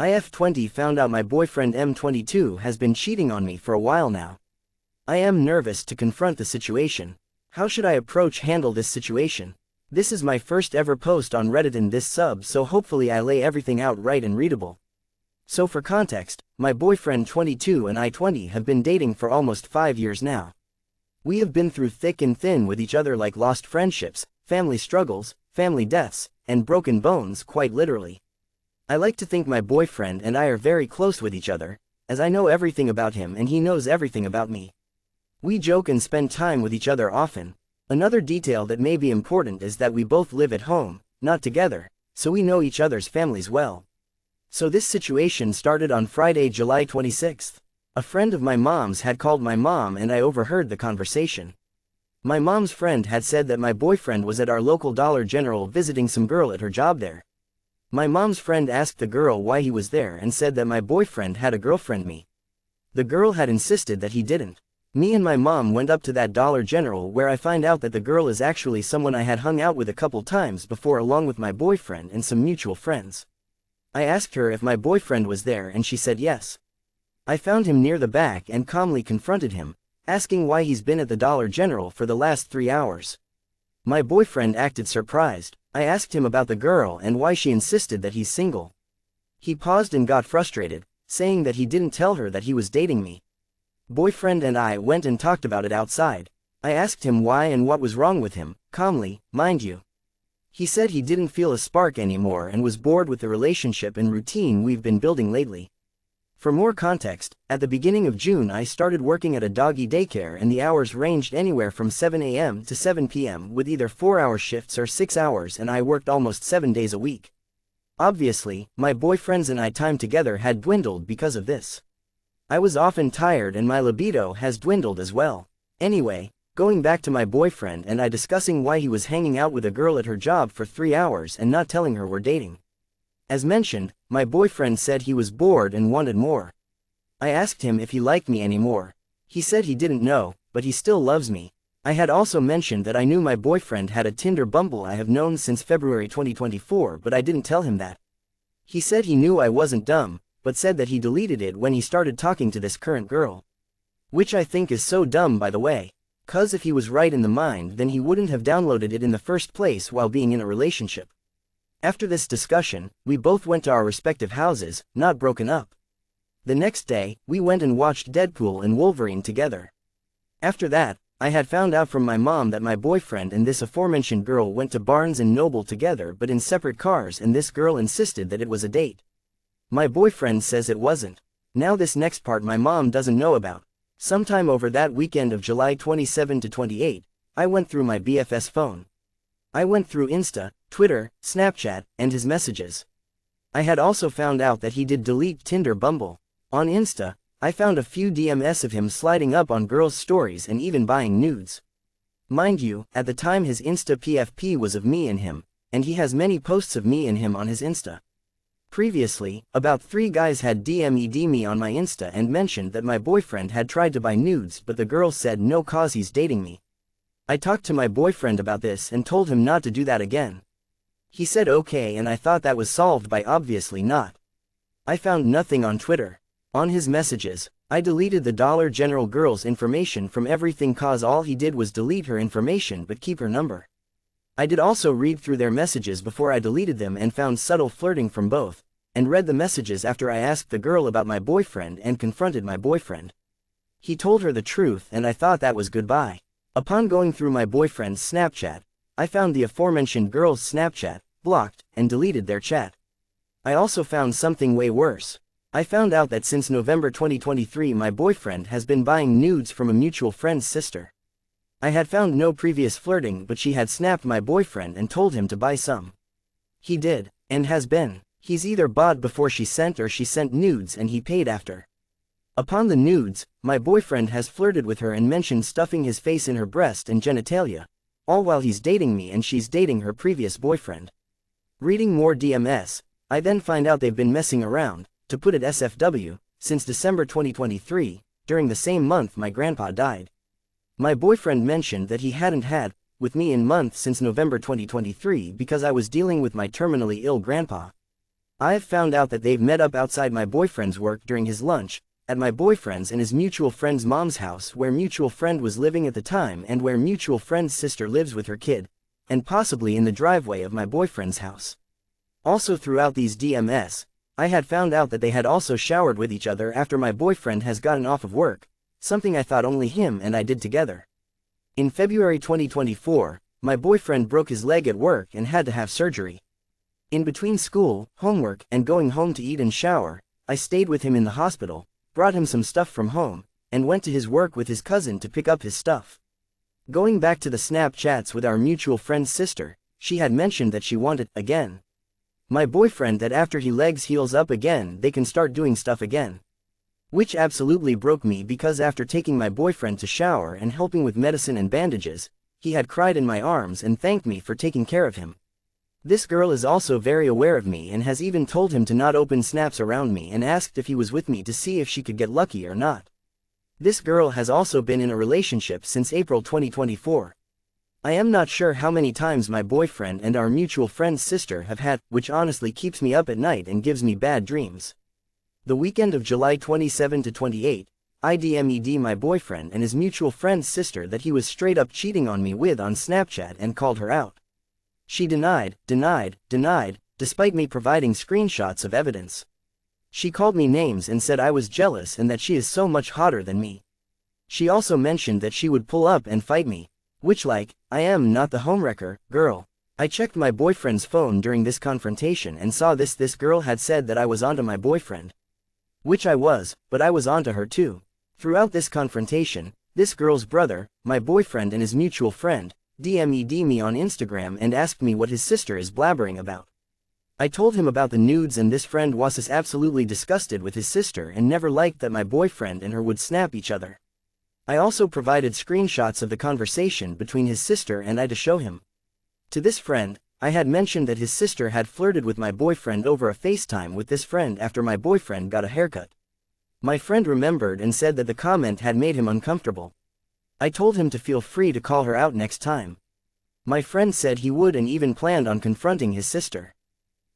F20 found out my boyfriend M22 has been cheating on me for a while now. I am nervous to confront the situation. How should I handle this situation? This is my first ever post on Reddit in this sub, so hopefully I lay everything out right and readable. So for context, my boyfriend 22 and I 20 have been dating for almost 5 years now. We have been through thick and thin with each other, like lost friendships, family struggles, family deaths, and broken bones, quite literally. I like to think my boyfriend and I are very close with each other, as I know everything about him and he knows everything about me. We joke and spend time with each other often. Another detail that may be important is that we both live at home, not together, so we know each other's families well. So this situation started on Friday, July 26th. A friend of my mom's had called my mom and I overheard the conversation. My mom's friend had said that my boyfriend was at our local Dollar General visiting some girl at her job there. My mom's friend asked the girl why he was there and said that my boyfriend had a girlfriend. The girl had insisted that he didn't. Me and my mom went up to that Dollar General, where I find out that the girl is actually someone I had hung out with a couple times before, along with my boyfriend and some mutual friends. I asked her if my boyfriend was there and she said yes. I found him near the back and calmly confronted him, asking why he's been at the Dollar General for the last 3 hours. My boyfriend acted surprised. I asked him about the girl and why she insisted that he's single. He paused and got frustrated, saying that he didn't tell her that he was dating me. Boyfriend and I went and talked about it outside. I asked him why and what was wrong with him, calmly, mind you. He said he didn't feel a spark anymore and was bored with the relationship and routine we've been building lately. For more context, at the beginning of June I started working at a doggy daycare, and the hours ranged anywhere from 7 a.m. to 7 p.m. with either 4-hour shifts or 6 hours, and I worked almost 7 days a week. Obviously, my boyfriends and I time together had dwindled because of this. I was often tired and my libido has dwindled as well. Anyway, going back to my boyfriend and I discussing why he was hanging out with a girl at her job for 3 hours and not telling her we're dating. As mentioned, my boyfriend said he was bored and wanted more. I asked him if he liked me anymore. He said he didn't know, but he still loves me. I had also mentioned that I knew my boyfriend had a Tinder Bumble I have known since February 2024, but I didn't tell him that. He said he knew I wasn't dumb, but said that he deleted it when he started talking to this current girl. Which I think is so dumb, by the way. 'Cause if he was right in the mind, then he wouldn't have downloaded it in the first place while being in a relationship. After this discussion, we both went to our respective houses, not broken up. The next day, we went and watched Deadpool and Wolverine together. After that, I had found out from my mom that my boyfriend and this aforementioned girl went to Barnes & Noble together, but in separate cars, and this girl insisted that it was a date. My boyfriend says it wasn't. Now this next part my mom doesn't know about. Sometime over that weekend of July 27 to 28, I went through my BF's phone. I went through Insta, Twitter, Snapchat, and his messages. I had also found out that he did delete Tinder Bumble. On Insta, I found a few DMs of him sliding up on girls' stories and even buying nudes. Mind you, at the time his Insta PFP was of me and him, and he has many posts of me and him on his Insta. Previously, about 3 guys had DM'd me on my Insta and mentioned that my boyfriend had tried to buy nudes, but the girl said no, 'cause he's dating me. I talked to my boyfriend about this and told him not to do that again. He said okay, and I thought that was solved by obviously not. I found nothing on Twitter. On his messages, I deleted the Dollar General girl's information from everything, 'cause all he did was delete her information but keep her number. I did also read through their messages before I deleted them and found subtle flirting from both, and read the messages after I asked the girl about my boyfriend and confronted my boyfriend. He told her the truth and I thought that was goodbye. Upon going through my boyfriend's Snapchat, I found the aforementioned girl's Snapchat, blocked, and deleted their chat. I also found something way worse. I found out that since November 2023 my boyfriend has been buying nudes from a mutual friend's sister. I had found no previous flirting, but she had snapped my boyfriend and told him to buy some. He did, and has been. He's either bought before she sent or she sent nudes and he paid after. Upon the nudes, my boyfriend has flirted with her and mentioned stuffing his face in her breast and genitalia, all while he's dating me and she's dating her previous boyfriend. Reading more DMS, I then find out they've been messing around, to put it SFW, since December 2023, during the same month my grandpa died. My boyfriend mentioned that he hadn't had with me in months since November 2023 because I was dealing with my terminally ill grandpa. I've found out that they've met up outside my boyfriend's work during his lunch, at my boyfriend's and his mutual friend's mom's house where mutual friend was living at the time and where mutual friend's sister lives with her kid, and possibly in the driveway of my boyfriend's house. Also throughout these DMS, I had found out that they had also showered with each other after my boyfriend has gotten off of work, something I thought only him and I did together. In February 2024, my boyfriend broke his leg at work and had to have surgery. In between school, homework, and going home to eat and shower, I stayed with him in the hospital, brought him some stuff from home, and went to his work with his cousin to pick up his stuff. Going back to the Snapchats with our mutual friend's sister, she had mentioned that she wanted, again, my boyfriend that after he legs heals up again they can start doing stuff again. Which absolutely broke me because after taking my boyfriend to shower and helping with medicine and bandages, he had cried in my arms and thanked me for taking care of him. This girl is also very aware of me and has even told him to not open snaps around me and asked if he was with me to see if she could get lucky or not. This girl has also been in a relationship since April 2024. I am not sure how many times my boyfriend and our mutual friend's sister have had, which honestly keeps me up at night and gives me bad dreams. The weekend of July 27 to 28, I DM'd my boyfriend and his mutual friend's sister that he was straight up cheating on me with on Snapchat and called her out. She denied, despite me providing screenshots of evidence. She called me names and said I was jealous and that she is so much hotter than me. She also mentioned that she would pull up and fight me, which I am not the homewrecker, girl. I checked my boyfriend's phone during this confrontation and saw this girl had said that I was onto my boyfriend. Which I was, but I was onto her too. Throughout this confrontation, this girl's brother, my boyfriend and his mutual friend, DM'd me on Instagram and asked me what his sister is blabbering about. I told him about the nudes and this friend was absolutely disgusted with his sister and never liked that my boyfriend and her would snap each other. I also provided screenshots of the conversation between his sister and I to show him. To this friend, I had mentioned that his sister had flirted with my boyfriend over a FaceTime with this friend after my boyfriend got a haircut. My friend remembered and said that the comment had made him uncomfortable. I told him to feel free to call her out next time. My friend said he would and even planned on confronting his sister.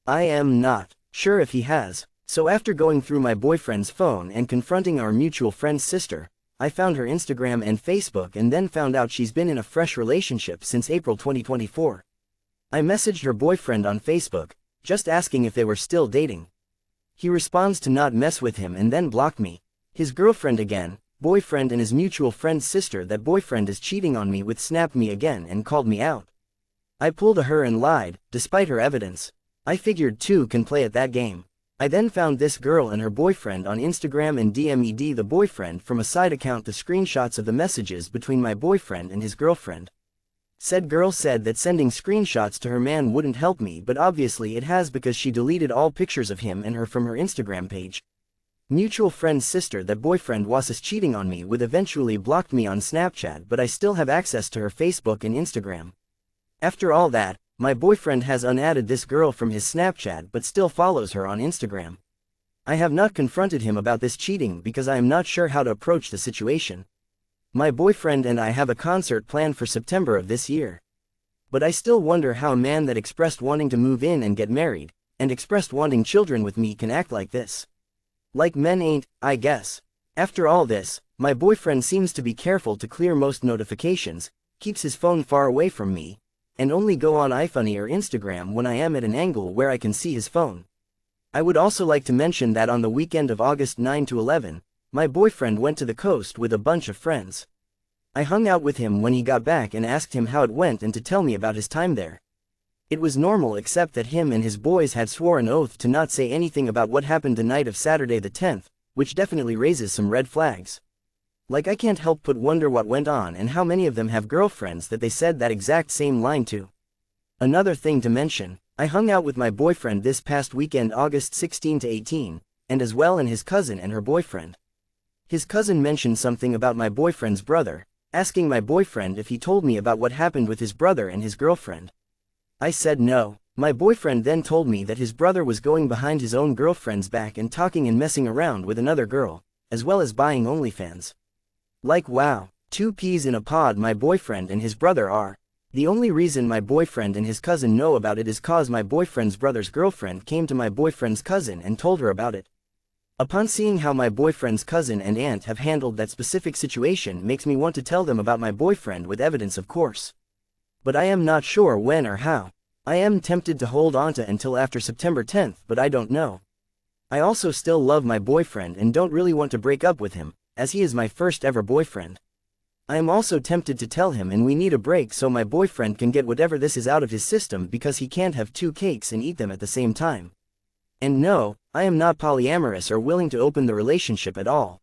I am not sure if he has, so after going through my boyfriend's phone and confronting our mutual friend's sister, I found her Instagram and Facebook and then found out she's been in a fresh relationship since April 2024. I messaged her boyfriend on Facebook, just asking if they were still dating. He responds to not mess with him and then blocked me. His girlfriend again, boyfriend and his mutual friend's sister that boyfriend is cheating on me with snapped me again and called me out. I pulled a her and lied, despite her evidence. I figured two can play at that game. I then found this girl and her boyfriend on Instagram and DM'd the boyfriend from a side account the screenshots of the messages between my boyfriend and his girlfriend. Said girl said that sending screenshots to her man wouldn't help me, but obviously it has because she deleted all pictures of him and her from her Instagram page. Mutual friend's sister that boyfriend was cheating on me with eventually blocked me on Snapchat, but I still have access to her Facebook and Instagram. After all that, my boyfriend has unadded this girl from his Snapchat but still follows her on Instagram. I have not confronted him about this cheating because I am not sure how to approach the situation. My boyfriend and I have a concert planned for September of this year. But I still wonder how a man that expressed wanting to move in and get married, and expressed wanting children with me can act like this. Like men ain't, I guess. After all this, my boyfriend seems to be careful to clear most notifications, keeps his phone far away from me, and only go on iFunny or Instagram when I am at an angle where I can see his phone. I would also like to mention that on the weekend of August 9 to 11, my boyfriend went to the coast with a bunch of friends. I hung out with him when he got back and asked him how it went and to tell me about his time there. It was normal except that him and his boys had swore an oath to not say anything about what happened the night of Saturday the 10th, which definitely raises some red flags. Like I can't help but wonder what went on and how many of them have girlfriends that they said that exact same line to. Another thing to mention, I hung out with my boyfriend this past weekend August 16 to 18, and as well and his cousin and her boyfriend. His cousin mentioned something about my boyfriend's brother, asking my boyfriend if he told me about what happened with his brother and his girlfriend. I said no. My boyfriend then told me that his brother was going behind his own girlfriend's back and talking and messing around with another girl, as well as buying OnlyFans. Like wow, two peas in a pod my boyfriend and his brother are. The only reason my boyfriend and his cousin know about it is cause my boyfriend's brother's girlfriend came to my boyfriend's cousin and told her about it. Upon seeing how my boyfriend's cousin and aunt have handled that specific situation makes me want to tell them about my boyfriend with evidence, of course. But I am not sure when or how. I am tempted to hold on to until after September 10th, but I don't know. I also still love my boyfriend and don't really want to break up with him, as he is my first ever boyfriend. I am also tempted to tell him and we need a break so my boyfriend can get whatever this is out of his system because he can't have two cakes and eat them at the same time. And no, I am not polyamorous or willing to open the relationship at all.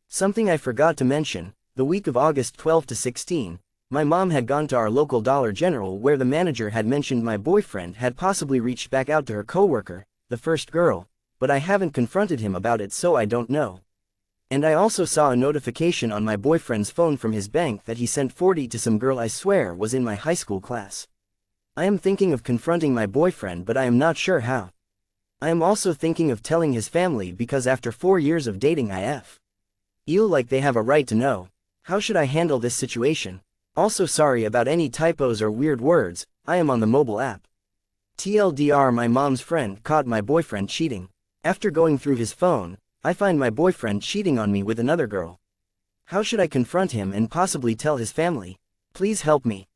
Something I forgot to mention, the week of August 12 to 16, my mom had gone to our local Dollar General where the manager had mentioned my boyfriend had possibly reached back out to her coworker, the first girl, but I haven't confronted him about it so I don't know. And I also saw a notification on my boyfriend's phone from his bank that he sent 40 to some girl I swear was in my high school class. I am thinking of confronting my boyfriend but I am not sure how. I am also thinking of telling his family because after 4 years of dating I feel like they have a right to know. How should I handle this situation? Also sorry about any typos or weird words, I am on the mobile app. TLDR, my mom's friend caught my boyfriend cheating. After going through his phone, I find my boyfriend cheating on me with another girl. How should I confront him and possibly tell his family? Please help me.